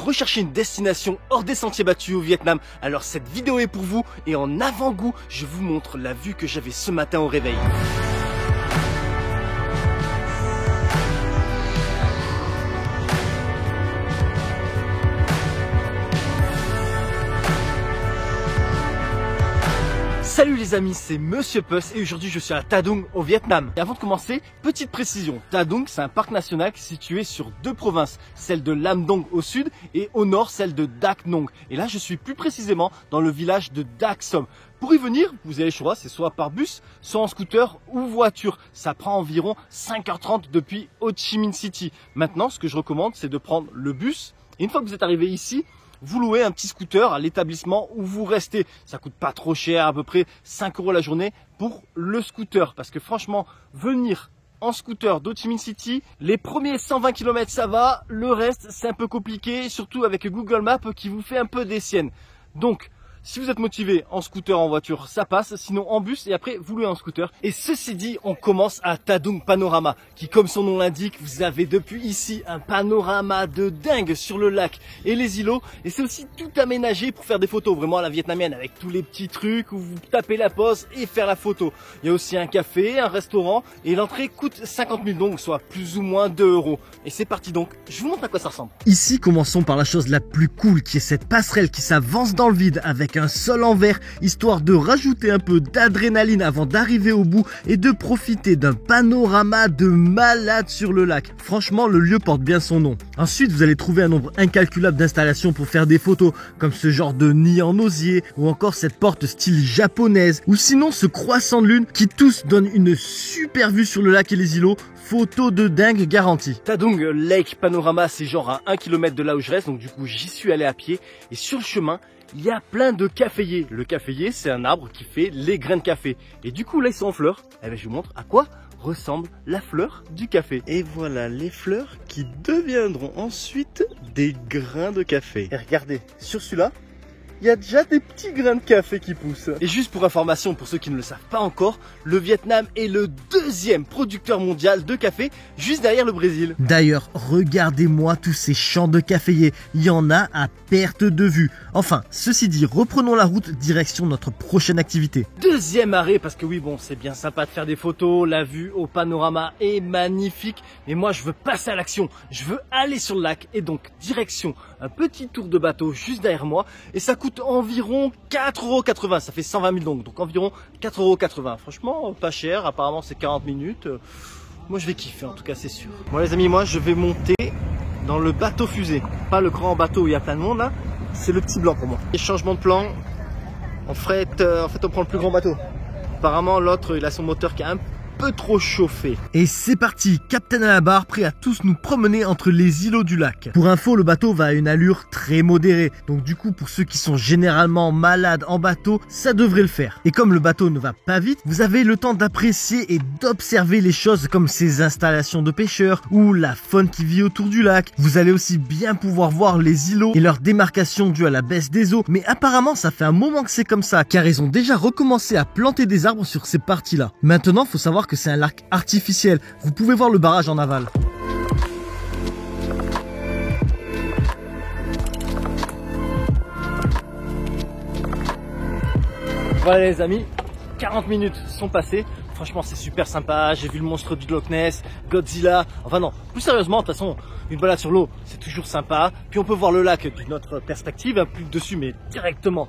recherchez une destination hors des sentiers battus au Vietnam, alors cette vidéo est pour vous et en avant-goût, je vous montre la vue que j'avais ce matin au réveil. Salut les amis, c'est Monsieur Puss et aujourd'hui je suis à Ta Dung au Vietnam. Et avant de commencer, petite précision, Ta Dung c'est un parc national situé sur deux provinces, celle de Lam Dong au sud et au nord celle de Dak Nong. Et là je suis plus précisément dans le village de Dak Som. Pour y venir, vous avez le choix, c'est soit par bus, soit en scooter ou voiture. Ça prend environ 5h30 depuis Ho Chi Minh City. Maintenant ce que je recommande c'est de prendre le bus et une fois que vous êtes arrivé ici, vous louez un petit scooter à l'établissement où vous restez. Ça coûte pas trop cher, à peu près 5 € la journée pour le scooter. Parce que franchement, venir en scooter d'Ho Chi Minh City, les premiers 120 km ça va, le reste c'est un peu compliqué, surtout avec Google Maps qui vous fait un peu des siennes. Donc, si vous êtes motivé en scooter, en voiture, ça passe, sinon en bus et après vous louez en scooter. Et ceci dit, on commence à Ta Dung Panorama, qui comme son nom l'indique, vous avez depuis ici un panorama de dingue sur le lac et les îlots. Et c'est aussi tout aménagé pour faire des photos, vraiment à la vietnamienne, avec tous les petits trucs où vous tapez la pause et faire la photo. Il y a aussi un café, un restaurant et l'entrée coûte 50 000 dong, soit plus ou moins 2 €. Et c'est parti donc, je vous montre à quoi ça ressemble. Ici, commençons par la chose la plus cool, qui est cette passerelle qui s'avance dans le vide avec un sol en verre, histoire de rajouter un peu d'adrénaline avant d'arriver au bout et de profiter d'un panorama de malade sur le lac. Franchement, le lieu porte bien son nom. Ensuite, vous allez trouver un nombre incalculable d'installations pour faire des photos, comme ce genre de nid en osier, ou encore cette porte style japonaise, ou sinon ce croissant de lune qui tous donne une super vue sur le lac et les îlots. Photo de dingue garantie. Ta Dung Lake Panorama, c'est genre à 1 km de là où je reste, donc du coup j'y suis allé à pied. Et sur le chemin, il y a plein de caféiers. Le caféier, c'est un arbre qui fait les grains de café. Et du coup là ils sont en fleurs. Eh bien je vous montre à quoi ressemble la fleur du café. Et voilà les fleurs qui deviendront ensuite des grains de café. Et regardez, sur celui-là, il y a déjà des petits grains de café qui poussent. Et juste pour information, pour ceux qui ne le savent pas encore, le Vietnam est le deuxième producteur mondial de café, juste derrière le Brésil. D'ailleurs, regardez-moi tous ces champs de caféiers, il y en a à perte de vue. Enfin, ceci dit, reprenons la route direction notre prochaine activité. Deuxième arrêt, parce que oui, bon, c'est bien sympa de faire des photos, la vue au panorama est magnifique, mais moi je veux passer à l'action, je veux aller sur le lac, et donc direction un petit tour de bateau juste derrière moi, et ça coûte environ 4,80 €, ça fait 120 000 donc environ 4,80 €. Franchement, pas cher, apparemment c'est 40 minutes. Moi je vais kiffer en tout cas, c'est sûr. Bon les amis, moi je vais monter dans le bateau fusée, pas le grand bateau où il y a plein de monde là, c'est le petit blanc pour moi. Et changement de plan, en fait on prend le plus grand bateau. Apparemment l'autre il a son moteur qui a un peu trop chauffé. Et c'est parti, Captain à la barre, prêt à tous nous promener entre les îlots du lac. Pour info, le bateau va à une allure très modérée, donc du coup pour ceux qui sont généralement malades en bateau, ça devrait le faire. Et comme le bateau ne va pas vite, vous avez le temps d'apprécier et d'observer les choses comme ces installations de pêcheurs ou la faune qui vit autour du lac. Vous allez aussi bien pouvoir voir les îlots et leur démarcation due à la baisse des eaux, mais apparemment ça fait un moment que c'est comme ça, car ils ont déjà recommencé à planter des arbres sur ces parties-là. Maintenant, faut savoir que c'est un lac artificiel. Vous pouvez voir le barrage en aval. Voilà les amis, 40 minutes sont passées. Franchement c'est super sympa, j'ai vu le monstre du Loch Ness, Godzilla. Enfin non, plus sérieusement, de toute façon, une balade sur l'eau, c'est toujours sympa. Puis on peut voir le lac d'une autre perspective, hein, plus dessus, mais directement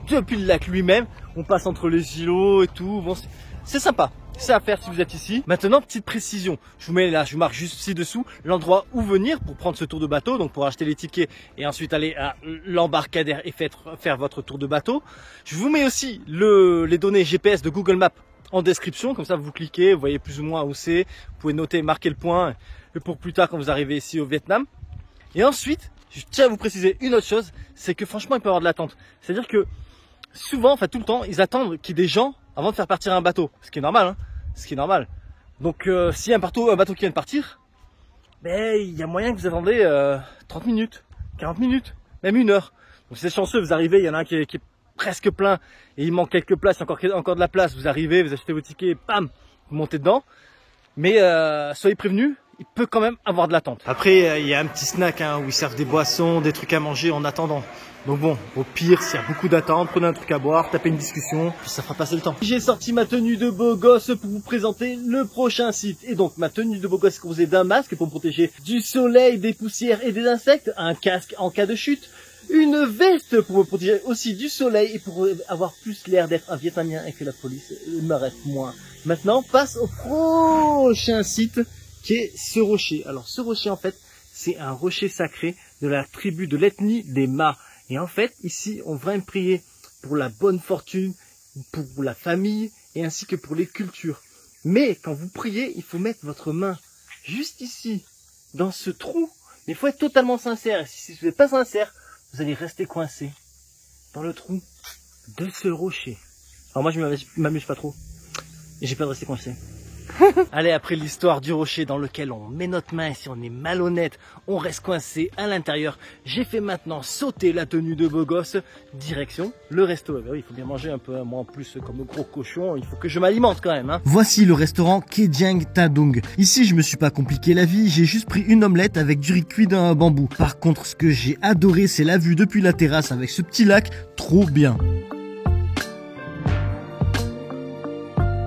depuis le lac lui-même. On passe entre les îlots et tout. Bon, c'est sympa. C'est à faire si vous êtes ici. Maintenant, petite précision. Je vous mets là, je vous marque juste ci-dessous l'endroit où venir pour prendre ce tour de bateau. Donc pour acheter les tickets et ensuite aller à l'embarcadère et faire votre tour de bateau. Je vous mets aussi les données GPS de Google Maps en description. Comme ça, vous cliquez, vous voyez plus ou moins où c'est. Vous pouvez noter, marquer le point pour plus tard quand vous arrivez ici au Vietnam. Et ensuite, je tiens à vous préciser une autre chose. C'est que franchement, il peut y avoir de l'attente. C'est-à-dire que souvent, enfin tout le temps, ils attendent qu'il y ait des gens avant de faire partir un bateau. Ce qui est normal, hein. Ce qui est normal. Donc s'il y a un bateau qui vient de partir, ben il y a moyen que vous attendez 30 minutes, 40 minutes, même 1 heure. Donc si c'est chanceux, vous arrivez, il y en a un qui est presque plein et il manque quelques places, encore de la place, vous arrivez, vous achetez vos tickets, pam, vous montez dedans. Mais soyez prévenus, il peut quand même avoir de l'attente. Après, il y a un petit snack où ils servent des boissons, des trucs à manger en attendant. Donc bon, au pire, s'il y a beaucoup d'attente, prenez un truc à boire, tapez une discussion, puis ça fera passer le temps. J'ai sorti ma tenue de beau gosse pour vous présenter le prochain site. Et donc, ma tenue de beau gosse est composée d'un masque pour me protéger du soleil, des poussières et des insectes, un casque en cas de chute, une veste pour me protéger aussi du soleil et pour avoir plus l'air d'être un Vietnamien et que la police m'arrête moins. Maintenant, passe au prochain site qui est ce rocher. Alors, ce rocher, en fait, c'est un rocher sacré de la tribu de l'ethnie des Ma. Et en fait, ici, on va prier pour la bonne fortune, pour la famille et ainsi que pour les cultures. Mais quand vous priez, il faut mettre votre main juste ici, dans ce trou. Mais il faut être totalement sincère. Et si vous n'êtes pas sincère, vous allez rester coincé dans le trou de ce rocher. Alors moi, je m'amuse pas trop. Et j'ai peur de rester coincé. Allez, après l'histoire du rocher dans lequel on met notre main et si on est malhonnête, on reste coincé à l'intérieur, j'ai fait maintenant sauter la tenue de beau gosse, direction le resto. Oui, il faut bien manger un peu, moi en plus comme gros cochon, il faut que je m'alimente quand même. Voici le restaurant Kejang Tadung. Ici, je me suis pas compliqué la vie, j'ai juste pris une omelette avec du riz cuit dans un bambou. Par contre, ce que j'ai adoré, c'est la vue depuis la terrasse avec ce petit lac, trop bien.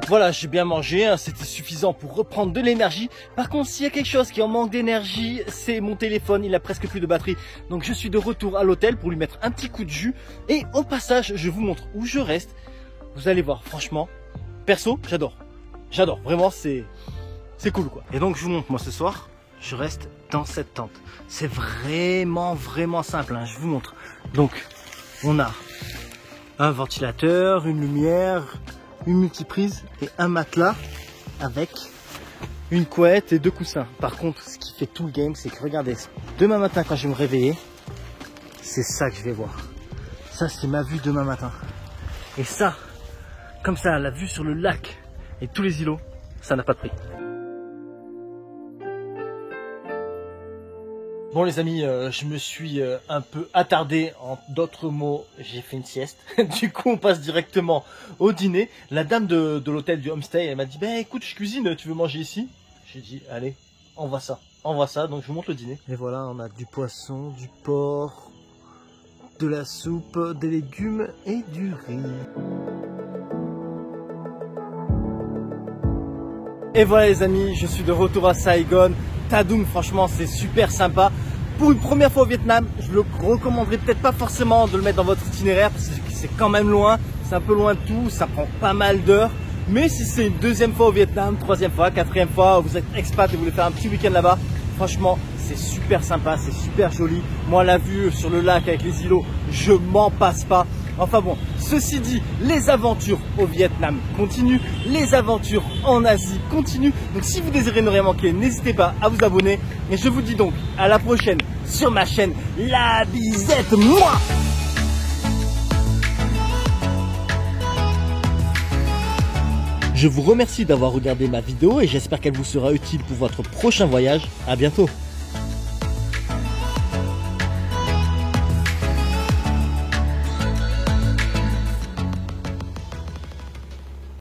Voilà, j'ai bien mangé, c'était suffisant pour reprendre de l'énergie. Par contre, s'il y a quelque chose qui en manque d'énergie, c'est mon téléphone, il a presque plus de batterie. Donc je suis de retour à l'hôtel pour lui mettre un petit coup de jus. Et au passage, je vous montre où je reste. Vous allez voir, franchement, perso, j'adore. J'adore, vraiment, c'est cool quoi. Et donc je vous montre, moi ce soir, je reste dans cette tente. C'est vraiment simple, je vous montre. Donc, on a un ventilateur, une lumière, une multiprise et un matelas avec une couette et 2 coussins. Par contre, ce qui fait tout le game, c'est que regardez, demain matin quand je vais me réveiller, c'est ça que je vais voir. Ça, c'est ma vue demain matin. Et ça, comme ça, la vue sur le lac et tous les îlots, ça n'a pas de prix. Bon les amis, je me suis un peu attardé, en d'autres mots, j'ai fait une sieste. Du coup, on passe directement au dîner. La dame de l'hôtel du homestay, elle m'a dit, ben écoute, je cuisine, tu veux manger ici? J'ai dit, allez, on voit ça, donc je vous montre le dîner. Et voilà, on a du poisson, du porc, de la soupe, des légumes et du riz. Et voilà les amis, je suis de retour à Saigon. Tadung, franchement, c'est super sympa. Pour une première fois au Vietnam, je le recommanderais peut-être pas forcément de le mettre dans votre itinéraire parce que c'est quand même loin. C'est un peu loin de tout, ça prend pas mal d'heures. Mais si c'est une deuxième fois au Vietnam, troisième fois, quatrième fois, vous êtes expat et vous voulez faire un petit week-end là-bas, franchement, c'est super sympa, c'est super joli. Moi, la vue sur le lac avec les îlots, je m'en passe pas. Enfin bon, ceci dit, les aventures au Vietnam continuent, les aventures en Asie continuent. Donc si vous désirez ne rien manquer, n'hésitez pas à vous abonner. Et je vous dis donc à la prochaine sur ma chaîne La Bisette, moi. Je vous remercie d'avoir regardé ma vidéo et j'espère qu'elle vous sera utile pour votre prochain voyage. À bientôt.